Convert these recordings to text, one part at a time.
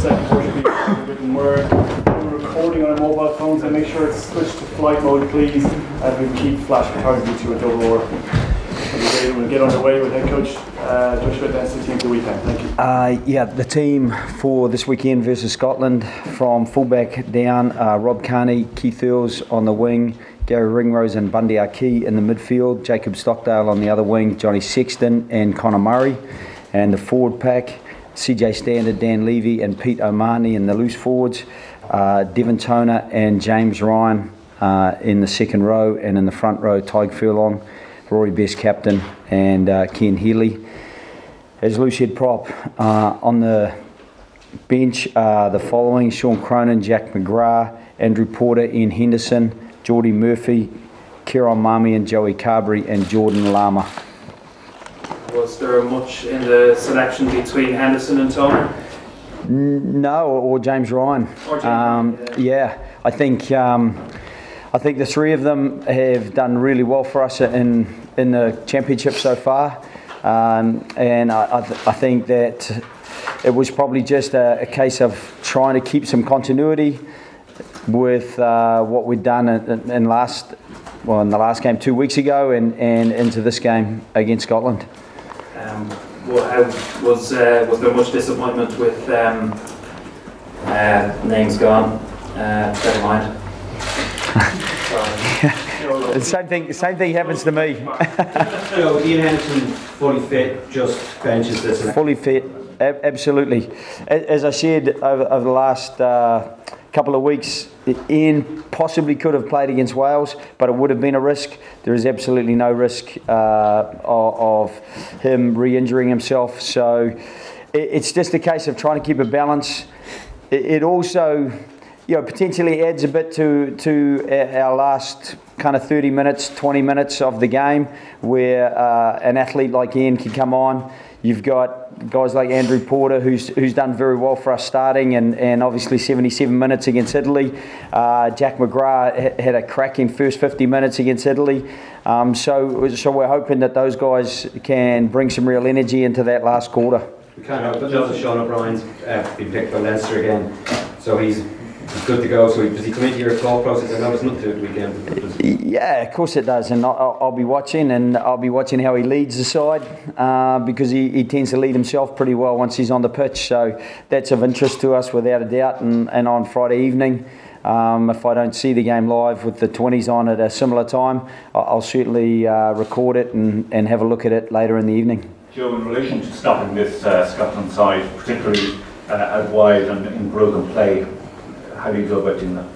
second quarter should be a bit more. We're recording on our mobile phones, and make sure it's switched to flight mode, please, as we keep flash photography to a double or. We'll get underway with head coach Joe Schmidt. That's the team for the weekend. Thank you. Yeah, the team for this weekend versus Scotland, from fullback down, Rob Kearney, Keith Earls on the wing, Gary Ringrose and Bundy Aki in the midfield, Jacob Stockdale on the other wing, Johnny Sexton and Connor Murray, and the forward pack, CJ Standard, Dan Levy and Pete O'Mahony in the loose forwards, Devon Toner and James Ryan in the second row, and in the front row, Tyg Furlong, Rory Best captain, and Ken Healy as loose head prop. On the bench, the following: Sean Cronin, Jack McGrath, Andrew Porter, Ian Henderson, Geordie Murphy, Kieran Mami and Joey Carberry, and Jordan Lama. Was there much in the selection between Henderson and Toner? No, or James Ryan. Or James, yeah, I think the three of them have done really well for us in the championship so far, and I think that it was probably just a case of trying to keep some continuity with what we'd done in the last game 2 weeks ago, and into this game against Scotland. Was there much disappointment with names gone? Never mind. The same thing happens to me. So Ian Henderson fully fit, just benches this. Fully fit, absolutely. As I said over the last couple of weeks, Ian possibly could have played against Wales, but it would have been a risk. There is absolutely no risk of him re-injuring himself. So it's just a case of trying to keep a balance. It also, potentially adds a bit to our last kind of 30 minutes, 20 minutes of the game, where an athlete like Ian can come on. You've got guys like Andrew Porter, who's done very well for us starting, and obviously 77 minutes against Italy. Jack McGrath had a cracking first 50 minutes against Italy. So we're hoping that those guys can bring some real energy into that last quarter. We can't help but notice Sean O'Brien's been picked for Leinster again, so he's good to go. So does he come into your thought process? I know there's nothing to do with the weekend. Yeah, of course it does, and I'll be watching, and I'll be watching how he leads the side, because he tends to lead himself pretty well once he's on the pitch. So that's of interest to us without a doubt. And on Friday evening, if I don't see the game live with the 20s on at a similar time, I'll certainly record it and have a look at it later in the evening. Joe, in relation to stopping this Scotland side, particularly out wide and in broken play, how do you go about doing that?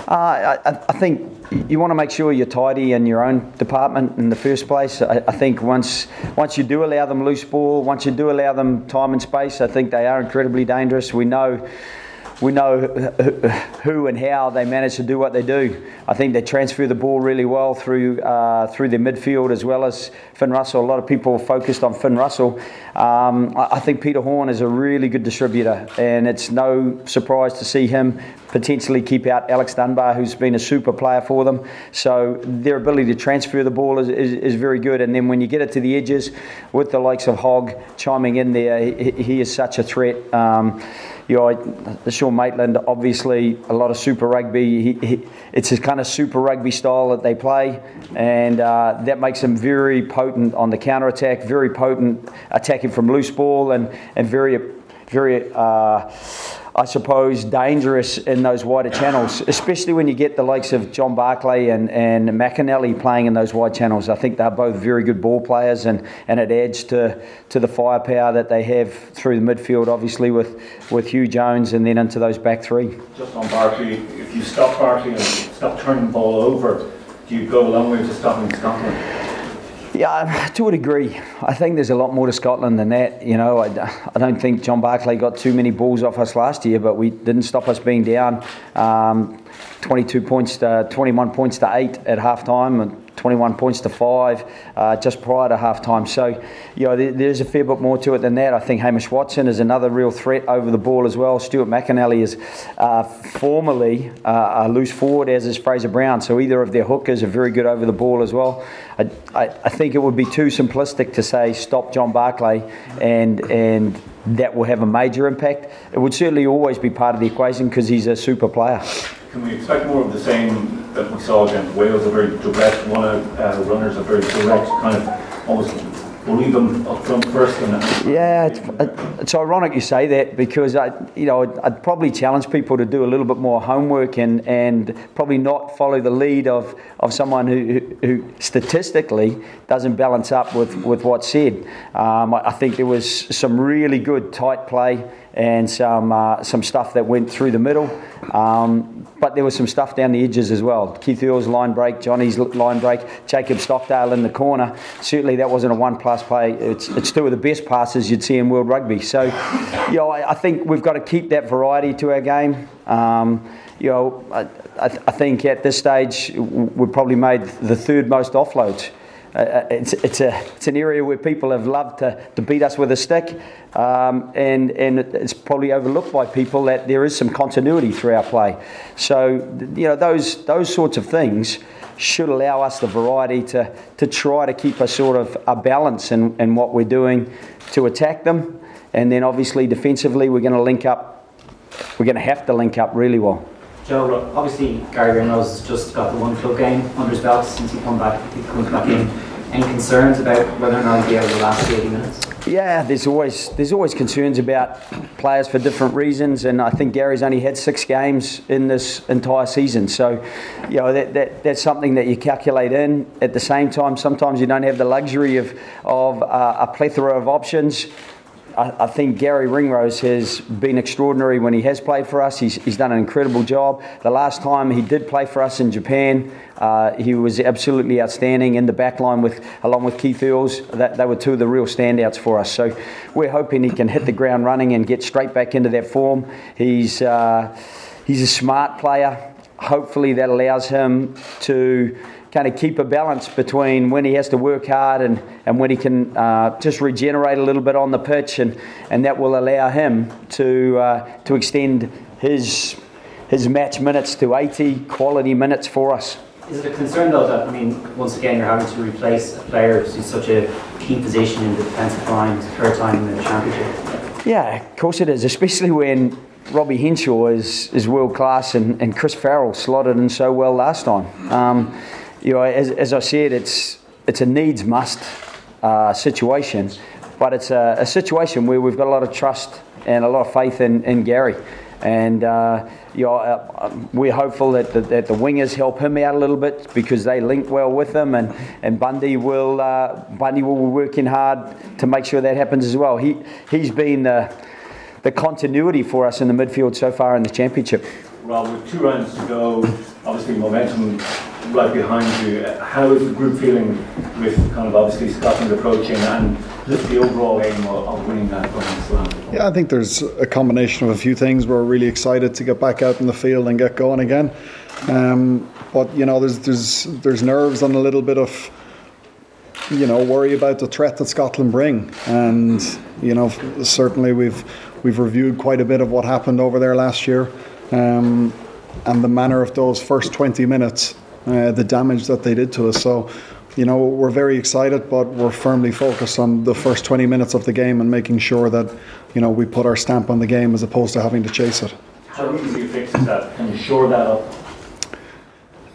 I think you want to make sure you're tidy in your own department in the first place. I think once you do allow them loose ball, once you do allow them time and space, I think they are incredibly dangerous. We know who and how they manage to do what they do. I think they transfer the ball really well through their midfield, as well as Finn Russell. A lot of people are focused on Finn Russell. I think Peter Horn is a really good distributor, and it's no surprise to see him potentially keep out Alex Dunbar, who's been a super player for them. So their ability to transfer the ball is very good. And then when you get it to the edges, with the likes of Hogg chiming in there, he is such a threat. Sean Maitland, obviously a lot of Super Rugby. It's a kind of Super Rugby style that they play, and that makes him very potent on the counter attack, very potent attacking from loose ball, and very I suppose, dangerous in those wider channels, especially when you get the likes of John Barclay and McAnally playing in those wide channels. I think they're both very good ball players, and it adds to the firepower that they have through the midfield, obviously, with Hugh Jones and then into those back three. Just on Barclay, if you stop Barclay and stop turning the ball over, do you go a long way to stopping Scotland? Yeah, to a degree. I think there's a lot more to Scotland than that. I don't think John Barclay got too many balls off us last year, but we didn't stop us being down 21 points to 8 at half time, and 21 points to 5 just prior to half-time. So, there's a fair bit more to it than that. I think Hamish Watson is another real threat over the ball as well. Stuart McAnally is formerly a loose forward, as is Fraser Brown. So either of their hookers are very good over the ball as well. I think it would be too simplistic to say stop John Barclay and that will have a major impact. It would certainly always be part of the equation because he's a super player. Can we expect more of the same that we saw against Wales? A very direct runners, a very direct kind of almost bully them up front first. Yeah, it's ironic you say that because I'd probably challenge people to do a little bit more homework and probably not follow the lead of someone who statistically doesn't balance up with what's said. I think there was some really good tight play and some stuff that went through the middle. But there was some stuff down the edges as well. Keith Earl's line break, Johnny's line break, Jacob Stockdale in the corner. Certainly that wasn't a one-plus play. It's two of the best passes you'd see in World Rugby. So, I think we've got to keep that variety to our game. I think at this stage we've probably made the third most offloads. It's an area where people have loved to beat us with a stick, and it's probably overlooked by people that there is some continuity through our play. So those sorts of things should allow us the variety to try to keep a sort of a balance in what we're doing to attack them, and then obviously defensively we're going to link up. We're going to have to link up really well. Joe, obviously Gary Ringrose has just got the one club game under his belt since he comes back in. Any concerns about whether or not he'll be able to last 80 minutes? Yeah, there's always concerns about players for different reasons, and I think Gary's only had 6 games in this entire season. So, that's something that you calculate in. At the same time, sometimes you don't have the luxury of a plethora of options. I think Gary Ringrose has been extraordinary when he has played for us. He's done an incredible job. The last time he did play for us in Japan, he was absolutely outstanding in the back line along with Keith Earls. They were two of the real standouts for us. So we're hoping he can hit the ground running and get straight back into that form. He's a smart player. Hopefully that allows him to kind of keep a balance between when he has to work hard and when he can just regenerate a little bit on the pitch, and that will allow him to extend his match minutes to 80 quality minutes for us. Is it a concern though that, once again you're having to replace a player who's such a key position in the defensive line, third time in the championship? Yeah, of course it is, especially when Robbie Henshaw is world class and Chris Farrell slotted in so well last time. As I said, it's a needs must situation, but it's a situation where we've got a lot of trust and a lot of faith in Gary, and we're hopeful that the wingers help him out a little bit because they link well with him, and Bundy will be working hard to make sure that happens as well. He's been the continuity for us in the midfield so far in the championship. Rob, with 2 rounds to go, obviously momentum right behind you. How is the group feeling with kind of obviously Scotland approaching and the overall aim of winning that Grand Slam? Yeah, I think there's a combination of a few things. We're really excited to get back out in the field and get going again. But there's nerves and a little bit of worry about the threat that Scotland bring, and certainly we've reviewed quite a bit of what happened over there last year. And the manner of those first 20 minutes, the damage that they did to us. So, we're very excited, but we're firmly focused on the first 20 minutes of the game and making sure that, we put our stamp on the game as opposed to having to chase it. How easy fixes that? Can you shore that up?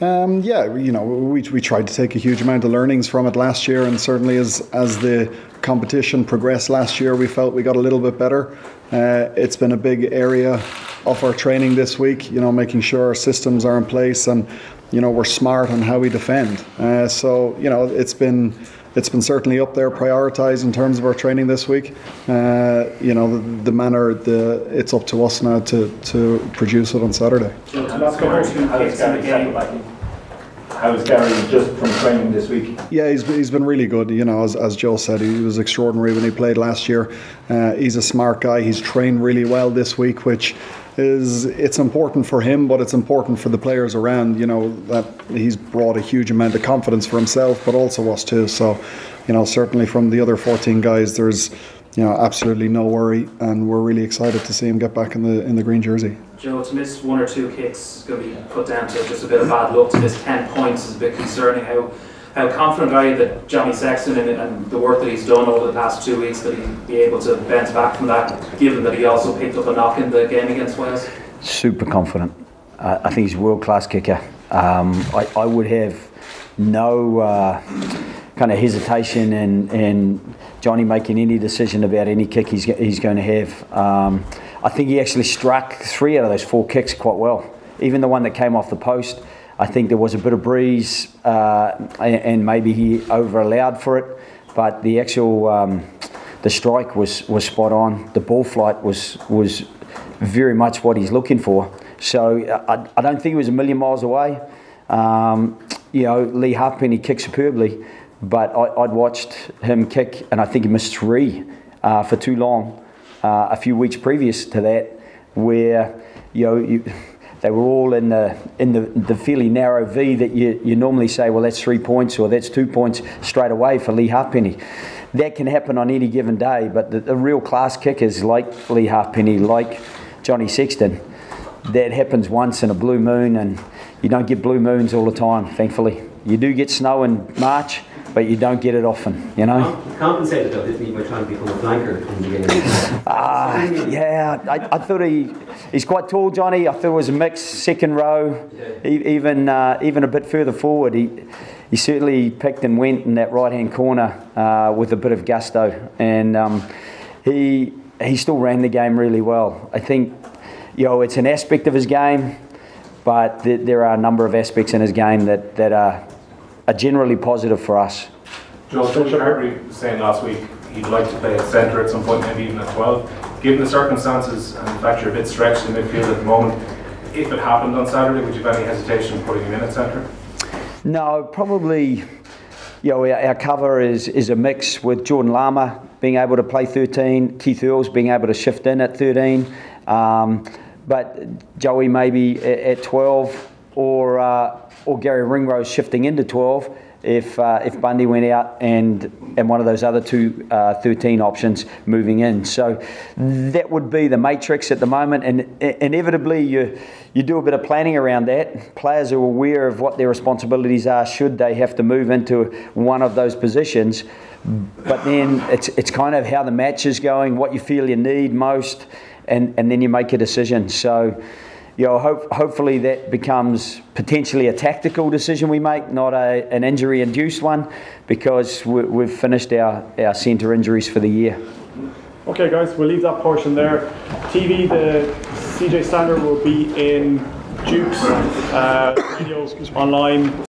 We tried to take a huge amount of learnings from it last year, and certainly as the competition progressed last year, we felt we got a little bit better. It's been a big area of our training this week, making sure our systems are in place and, we're smart on how we defend. It's been certainly up there, prioritised in terms of our training this week. The manner, it's up to us now to produce it on Saturday. How is Gary just from training this week? Yeah, he's been really good. As Joe said, he was extraordinary when he played last year. He's a smart guy. He's trained really well this week, which is it's important for him, but it's important for the players around. You know, that he's brought a huge amount of confidence for himself, but also us too. So, you know, certainly from the other 14 guys, there's, you know, absolutely no worry, and we're really excited to see him get back in the green jersey. Joe, to miss 1 or 2 kicks is going to be put down to just a bit of bad luck. To miss 10 points is a bit concerning. How confident are you that Johnny Sexton and the work that he's done over the past 2 weeks, that he'll be able to bounce back from that, given that he also picked up a knock in the game against Wales? Super confident. I think he's a world-class kicker. I would have no kind of hesitation in Johnny making any decision about any kick he's going to have. I think he actually struck 3 out of those 4 kicks quite well. Even the one that came off the post, I think there was a bit of breeze and maybe he over-allowed for it, but the actual the strike was spot on. The ball flight was very much what he's looking for. So I don't think he was a million miles away. You know, Lee Halfpenny kicked superbly, but I'd watched him kick, and I think he missed 3 for too long a few weeks previous to that, where they were all in the fairly narrow V that you normally say, well, that's 3 points or that's 2 points straight away for Lee Halfpenny. That can happen on any given day, but the real class kickers like Lee Halfpenny, like Johnny Sexton, that happens once in a blue moon, and you don't get blue moons all the time, thankfully. You do get snow in March, but you don't get it often, you know. Compensated though, didn't he, by trying to become a flanker in the beginning? Yeah, I thought he's quite tall, Johnny. I thought it was a mix, second row, even a bit further forward. He certainly picked and went in that right-hand corner with a bit of gusto, and he still ran the game really well. I think, it's an aspect of his game, but there are a number of aspects in his game that are generally positive for us. Joe, Harry was saying last week he'd like to play at centre at some point, maybe even at 12. Given the circumstances and the fact you're a bit stretched in midfield at the moment, if it happened on Saturday, would you have any hesitation in putting him in at centre? No, probably. Our cover is a mix with Jordan Lama being able to play 13, Keith Earls being able to shift in at 13, but Joey maybe at 12, or Gary Ringrose shifting into 12 if Bundy went out and one of those other 2 13 options moving in. So that would be the matrix at the moment, and inevitably you do a bit of planning around that. Players are aware of what their responsibilities are should they have to move into one of those positions, but then it's kind of how the match is going, what you feel you need most, and then you make a decision. So hopefully that becomes potentially a tactical decision we make, not an injury-induced one, because we've finished our centre injuries for the year. Okay, guys, we'll leave that portion there. TV, the CJ Standard will be in Dukes, radio online